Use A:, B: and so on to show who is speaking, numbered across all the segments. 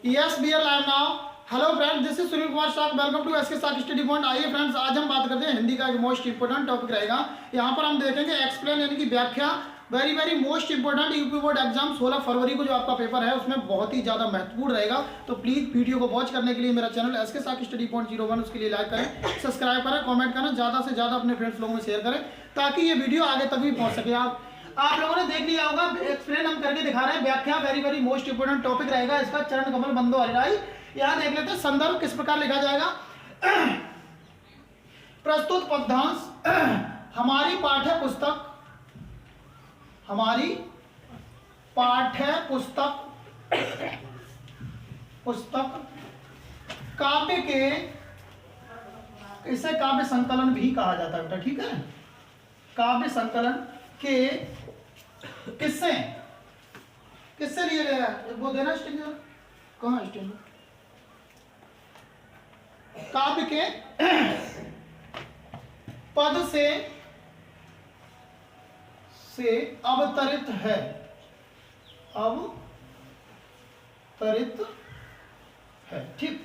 A: Yes, we are live now. Hello friends, this is Sunil Kumar Shah. Welcome to SK Saath study point. आइए friends, आज हम बात करते हैं हिंदी का एक मोस्ट इंपोर्टेंट टॉपिक रहेगा। यहाँ पर हम देखेंगे एक्सप्लेन यानी कि व्याख्या। Very very most important UP board exam 16 फरवरी को जो आपका पेपर है उसमें बहुत ही ज़्यादा महत्वपूर्ण रहेगा। तो प्लीज़ वीडियो को वॉच करने के लिए मेरा channel SK Saath study point 01 उसके लिए लाइक करें, सब्सक्राइब करें, कॉमेंट करें, ज़्यादा से ज़्यादा अपने फ्रेंड्स लोगों में शेयर करें ताकि ये वीडियो आगे तक भी पहुँच सके। आप लोगों ने देख लिया होगा, एक्सप्लेन हम करके दिखा रहे हैं। व्याख्या very very most important topic रहेगा इसका। चरण कमल बंदो हरिराई। यहां देख लेते हैं संदर्भ किस प्रकार लिखा जाएगा। प्रस्तुत पद्यांश हमारी पाठ्य पुस्तक काव्य के, इसे काव्य संकलन भी कहा जाता है बेटा, ठीक है। काव्य संकलन के किससे लिए गया है वो देना स्टेंजर, कहाँ स्टेंजर। काव्य के पद से अवतरित है, ठीक।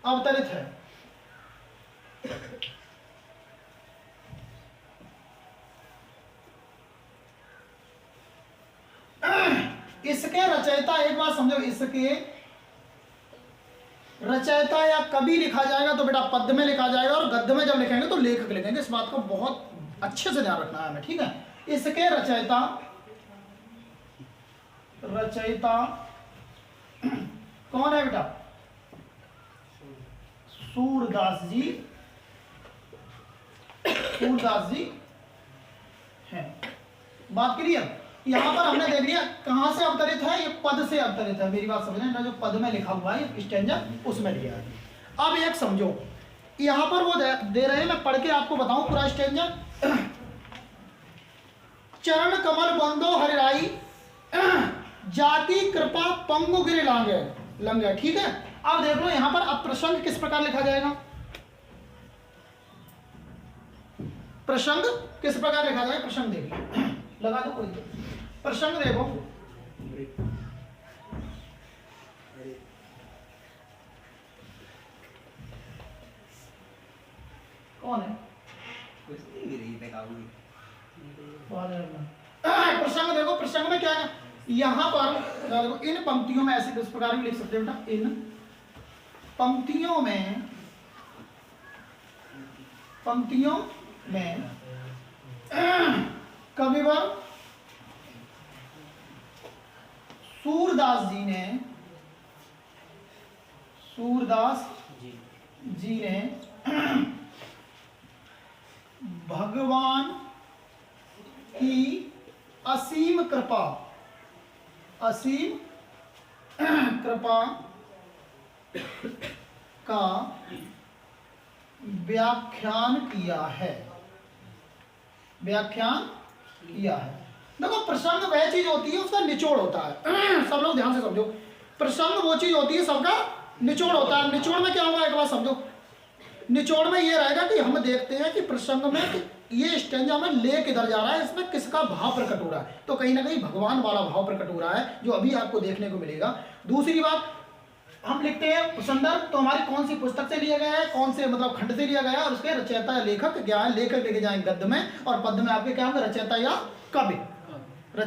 A: अवतरित है। इसके रचयिता, एक बात समझो, इसके रचयिता या कवि लिखा जाएगा तो बेटा पद्य में लिखा जाएगा, और गद्य में जब लिखेंगे तो लेखक लिखेंगे। इस बात को बहुत अच्छे से ध्यान रखना है हमें, ठीक है। इसके रचयिता कौन है बेटा? सूरदास जी हैं। बात क्लियर? यहां पर हमने देख लिया कहां से अवतरित है, ये पद से अवतरित है। मेरी बात समझना, जो पद में लिखा हुआ है स्टैंजा उसमें दिया है। अब एक समझो, यहां पर वो दे रहे हैं, मैं पढ़ के आपको बताऊं पूरा स्टैंजा। चरण कमल बंदो हरिराई, जाति कृपा पंगु गिरे लंगे, ठीक है। अब देख लो यहां पर अब प्रसंग किस प्रकार लिखा जाएगा। प्रसंग किस प्रकार लिखा जाएगा, प्रसंग देख लो, लगा दो कोई प्रसंग देखो। कौन है? प्रसंग देखो, प्रसंग में क्या है यहां पर देखो, इन पंक्तियों में ऐसे किस प्रकार भी लिख सकते हैं बेटा। इन पंक्तियों में कविवर सूरदास जी ने भगवान की असीम कृपा का व्याख्यान किया है। देखो, प्रसंग वह चीज होती है उसका निचोड़ होता है। सब लोग ध्यान से समझो, प्रसंग वो चीज होती है सबका निचोड़ होता है। निचोड़ में क्या होगा एक बात समझो, निचोड़ में ये रहेगा कि हम देखते हैं कि प्रसंग में ये स्टेंजा में ले किधर जा रहा है, इसमें किसका भाव प्रकट हो रहा है। तो कहीं ना कहीं भगवान वाला भाव प्रकट हो रहा है, जो अभी आपको देखने को मिलेगा। दूसरी बात, हम लिखते हैं संदर्भ तो हमारी कौन सी पुस्तक से लिया गया है, कौन से मतलब खंड से लिया गया है, और उसके रचयिता या लेखक क्या है। लेखक लिखे जाएंगे गद्य में, और पद्य में आपके क्या होंगे, रचयिता या कवि। एक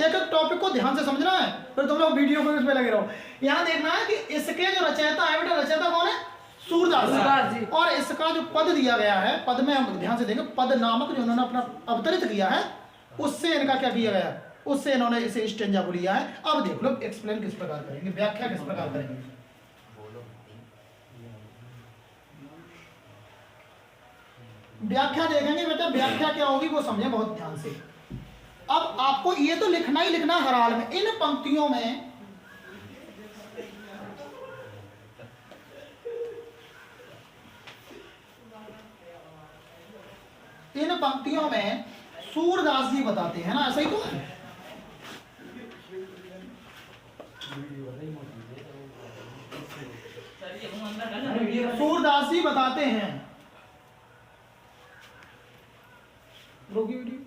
A: एक टॉपिक को ध्यान से समझना है, फिर तुम लोग वीडियो को इसमें लगे रहो। यहाँ देखना है कि इसके जो रचयिता है बेटा, रचयिता कौन है? सूरदास जी। और इसका जो पद दिया गया है, पद में हम ध्यान से देखें, पद नामक जो उन्होंने अपना अवतरित किया है उससे इनका क्या किया गया है, उससे इन्होंने इसे स्टेंजा को लिया है। अब देख लो एक्सप्लेन किस प्रकार करेंगे, व्याख्या किस प्रकार करेंगे। व्याख्या देखेंगे बेटा, व्याख्या क्या होगी वो समझे बहुत ध्यान से। अब आपको ये तो लिखना ही लिखना हर हाल में। इन पंक्तियों में सूरदास जी बताते हैं ना, ऐसा ही तो है। सूरदास जी बताते हैं, रोकी वीडियो।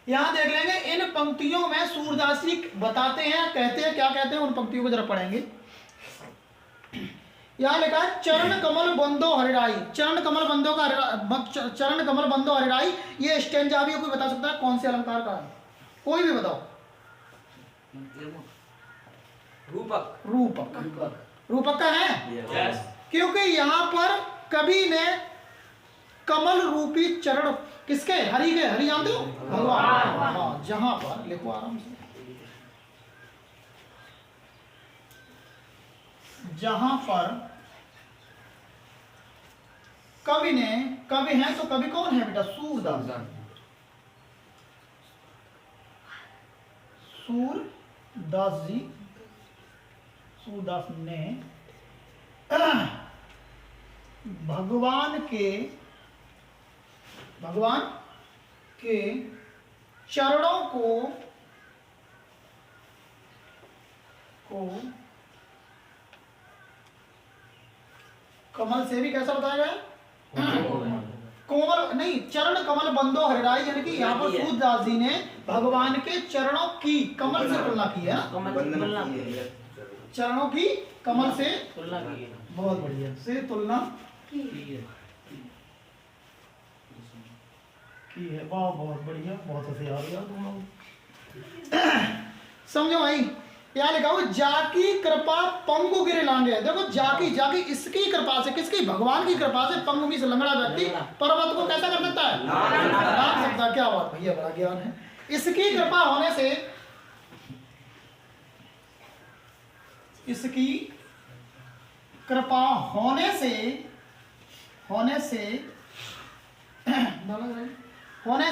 A: यहां देख लेंगे इन पंक्तियों में सूरदास जी बताते हैं, कहते हैं, क्या कहते हैं, उन पंक्तियों को जरा पढ़ेंगे। यहां लिखा है चरण कमल बंदो हरिराई, चरण कमल बंदो का चरण कमल बंदो हरिराई, ये स्टेंजा भी कोई बता सकता है कौन से अलंकार का है? कोई भी बताओ।
B: रूपक।
A: रूपक, रूपक का है।
B: यस।
A: क्योंकि यहां पर कवि ने कमल रूपी चरण किसके? हरि के। हरि जानते हो? भगवान। हाँ, जहां पर लिखो आराम से, जहां पर कवि ने, कवि है तो कवि कौन है बेटा? सूरदास। सूरदास जी, सूरदास ने भगवान के चरणों को कमल से भी कैसा बताया गया? कोमल नहीं, चरण कमल बंदो हरिराई, यानी कि यहाँ पर सूरदास जी ने भगवान के चरणों की कमल से तुलना की है। चरणों की कमल से तुलना की है। बहुत बढ़िया, से तुलना की है। वाह, बहुत बढ़िया, बहुत होशियार यार तुम लोग। समझो भाई, यहाँ लिखा हुआ जाकी कृपा पंगु गिरे लांगे। देखो जाकी, जाकी इसकी कृपा से, किसकी? भगवान की कृपा से पंगु में से लंगड़ा व्यक्ति पर्वत को कैसा कर सकता है? लांग सकता है। क्या बात भैया, बड़ा ज्ञान है। इसकी कृपा होने से, इसकी कृपा होने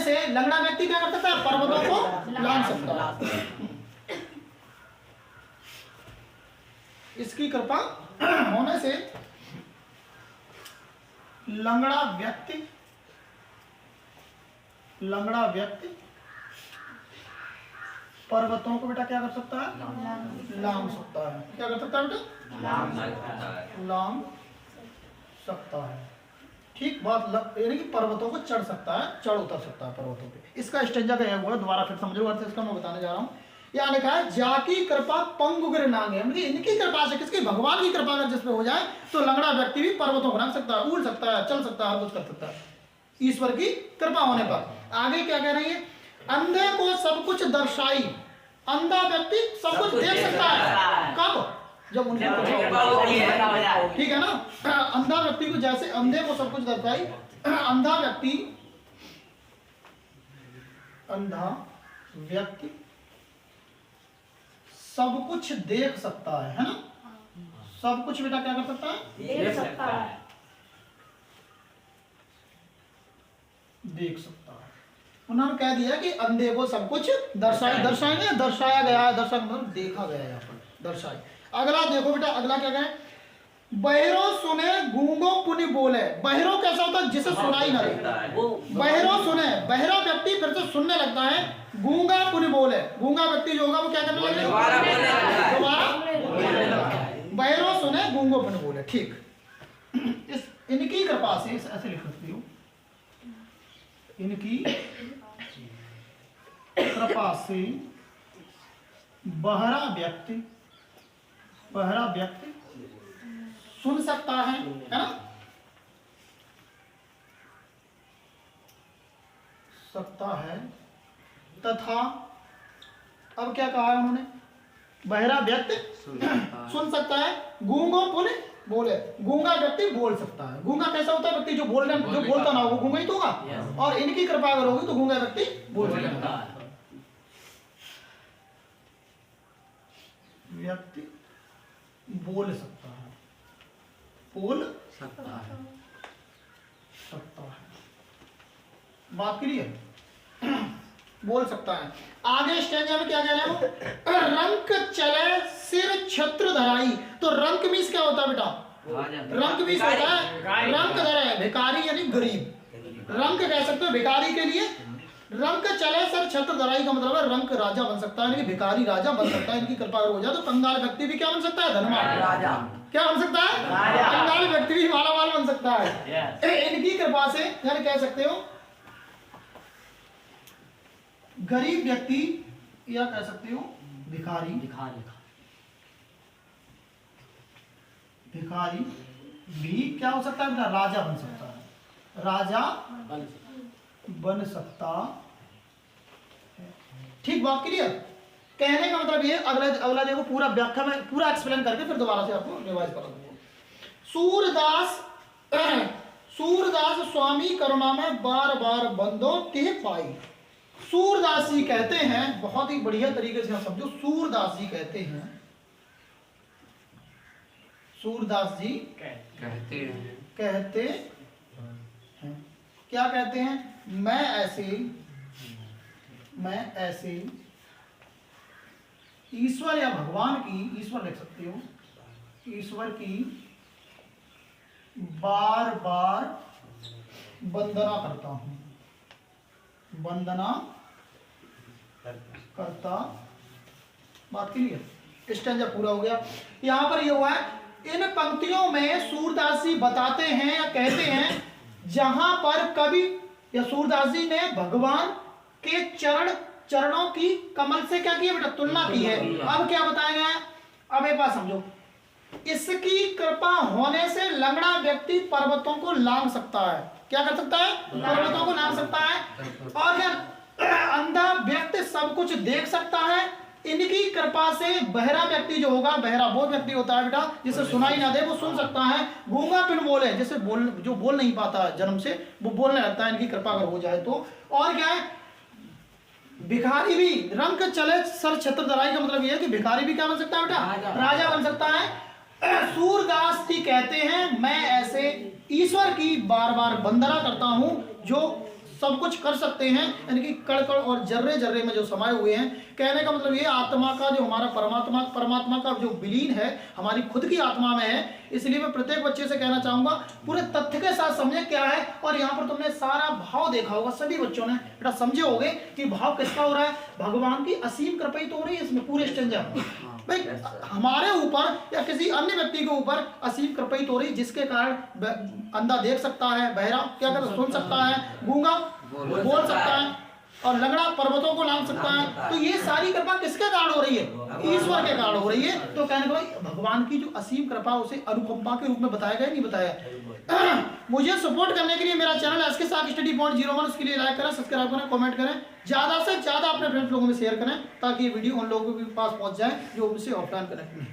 A: से लंगड़ा व्यक्ति क्या कर सकता है? पर्वतों को लांग सकता है। इसकी कृपा होने से लंगड़ा व्यक्ति पर्वतों को बेटा क्या कर सकता है? लांग सकता है। क्या कर सकता है बेटा? लांग सकता है। ठीक बात, यानी कि पर्वतों को चढ़ सकता है, चढ़ उतर सकता है पर्वतों पे। इसका स्टेंजा का हुआ है, दोबारा फिर समझो अर्थ इसका मैं बताने जा रहा हूँ। यहाँ लिखा है जाकी कृपा पंगु गिर नांगे, मतलब इनकी कृपा से, किसकी? भगवान की कृपा अगर जिसपे हो जाए तो लंगड़ा व्यक्ति भी पर्वतों को लांग सकता है, उड़ सकता है, चल सकता है, हर कुछ कर सकता है ईश्वर की कृपा होने पर। आगे क्या कह रही है? अंधे को सब कुछ दर्शाई, अंधा व्यक्ति सब कुछ देख सकता है। कब? जब उनकी कृपा होती है। ठीक है ना? अंधा व्यक्ति को, जैसे अंधे को सब कुछ दर्शाई, अंधा व्यक्ति सब कुछ देख सकता है ना? सब कुछ बेटा क्या कर सकता है? देख सकता है। देख सकता है। उन्होंने कह दिया कि अंधे को सब कुछ दर्शाएंगे, दर्शाया गया है, दर्शक मतलब देखा गया है यहाँ पर, दर्शाई। अगला देखो बेटा, अगला क्या कहें? बहरो सुने गूंगो पुनि बोले। बहरो कैसा होता है? जिसे सुनाई ना दे। बहरो सुने, बहरा व्यक्ति फिर से सुनने लगता है, गूंगा पुनि बोले, गूंगा व्यक्ति जो होगा वो क्या करने लगेगा? दोबारा। बहरो सुने गूंगो पुनि बोले। ठीक, इनकी कृपा से, ऐसे लिख सकती हूँ, इनकी कृपा से बहरा व्यक्ति सुन सकता है ना? सकता है। तथा अब क्या कहा है उन्होंने? बहरा व्यक्ति सुन सकता है, गूंगो पुनि बोले, गूंगा व्यक्ति बोल सकता है। गूंगा कैसा होता है? व्यक्ति जो बोलता ना हो वो गूंगा ही तो होगा। और इनकी कृपा अगर होगी तो गूंगा व्यक्ति बोल सकता है। व्यक्ति बोल सकता है, बोल सकता है। बात क्लियर? बोल सकता है। आगे स्टेंजा में क्या कह रहे हो? रंक चले सिर छत्र धराई। तो रंक मीन्स क्या होता है बेटा? रंक मीन्स होता है रंक धरे, भिखारी यानी गरीब। रंक कह सकते हो भिखारी के लिए। रंक चले सर छत्र धराई का मतलब है रंक राजा बन सकता है, यानी कि भिखारी राजा बन सकता है। इनकी कृपा अगर हो जाए तो कंगाल व्यक्ति भी क्या बन सकता है? धनवान राजा। क्या बन सकता है? कंगाल व्यक्ति भी मालामाल बन सकता है। इनकी कृपा से यानी कह सकते हो गरीब व्यक्ति या कह सकते हो भिखारी, भिखारी भी क्या हो सकता है बेटा, राजा बन सकता है, राजा बन सकता है। ठीक बात क्लियर। कहने का मतलब ये, अगला देखो पूरा व्याख्या में पूरा एक्सप्लेन करके फिर दोबारा से आपको रिवाइज करा दूंगा। सूरदास स्वामी करुणा में बार बार बंदो तिह पाई। सूरदास जी कहते हैं, बहुत ही बढ़िया तरीके से आप समझो, सूरदास जी कहते हैं, सूरदास जी कहते हैं क्या कहते हैं, मैं ऐसे ईश्वर या भगवान की, ईश्वर लिख सकते हो, ईश्वर की बार बार वंदना करता हूं, वंदना करता। बात क्लियर। स्टैंजा पूरा हो गया। यहां पर ये हुआ है, इन पंक्तियों में सूरदास जी बताते हैं या कहते हैं जहां पर कभी या सूरदास जी ने भगवान के चरणों की कमल से क्या किया बेटा, तुलना की है। अब क्या बताया गया, अब एक बात समझो, इसकी कृपा होने से लंगड़ा व्यक्ति पर्वतों को लांघ सकता है। क्या कर सकता है, पर्वतों को लांघ सकता है। और क्या, अंधा व्यक्ति सब कुछ देख सकता है। इनकी कृपा से बहरा व्यक्ति जो होगा, बहरा वो व्यक्ति होता है बेटा जिसे सुनाई ना दे वो सुन सकता है। गूंगा बिन बोले, जैसे जो बोल नहीं पाता जन्म से, वो बोलने लगता है इनकी कृपा अगर हो जाए तो। और क्या है, भिखारी भी रंग चले सर छत्र धराई, का मतलब यह है कि भिखारी भी क्या बन सकता है बेटा, राजा बन सकता है। सूरदास जी कहते हैं मैं ऐसे ईश्वर की बार बार वंदना करता हूं जो सब कुछ कर सकते हैं, यानी कि कण कण और जर्रे जर्रे में जो समाये हुए हैं। कहने का मतलब ये, आत्मा का जो हमारा परमात्मा का जो विलीन है हमारी खुद की आत्मा में है। इसलिए मैं प्रत्येक बच्चे से कहना चाहूंगा पूरे तथ्य के साथ समझे क्या है। और यहाँ पर तुमने सारा भाव देखा होगा, सभी बच्चों ने बेटा समझे होंगे कि भाव किसका हो रहा है, भगवान की असीम कृपा ही तो हो रही है इसमें पूरे स्टेंजा में। भाई हमारे ऊपर या किसी अन्य व्यक्ति के ऊपर असीम कृपा ही तो हो रही, जिसके कारण अंधा देख सकता है, बहरा क्या कहते सुन सकता है, गूंगा बोल सकता है, और लंगड़ा पर्वतों को लांघ सकता है। तो ये सारी कृपा किसके कारण हो रही है, ईश्वर के कारण हो रही है। तो कहने को भाई भगवान की जो असीम कृपा उसे अनुकंपा के रूप में बताया गया नहीं बताया। मुझे सपोर्ट करने के लिए मेरा चैनल एसके साक स्टडी पॉइंट 01, उसके लिए लाइक करें, सब्सक्राइब करें, कमेंट करें, ज्यादा से ज्यादा अपने फ्रेंड्स लोगों में शेयर करें ताकि ये वीडियो उन लोगों के पास पहुंच जाए जो उनसे ऑफलाइन कनेक्ट नहीं।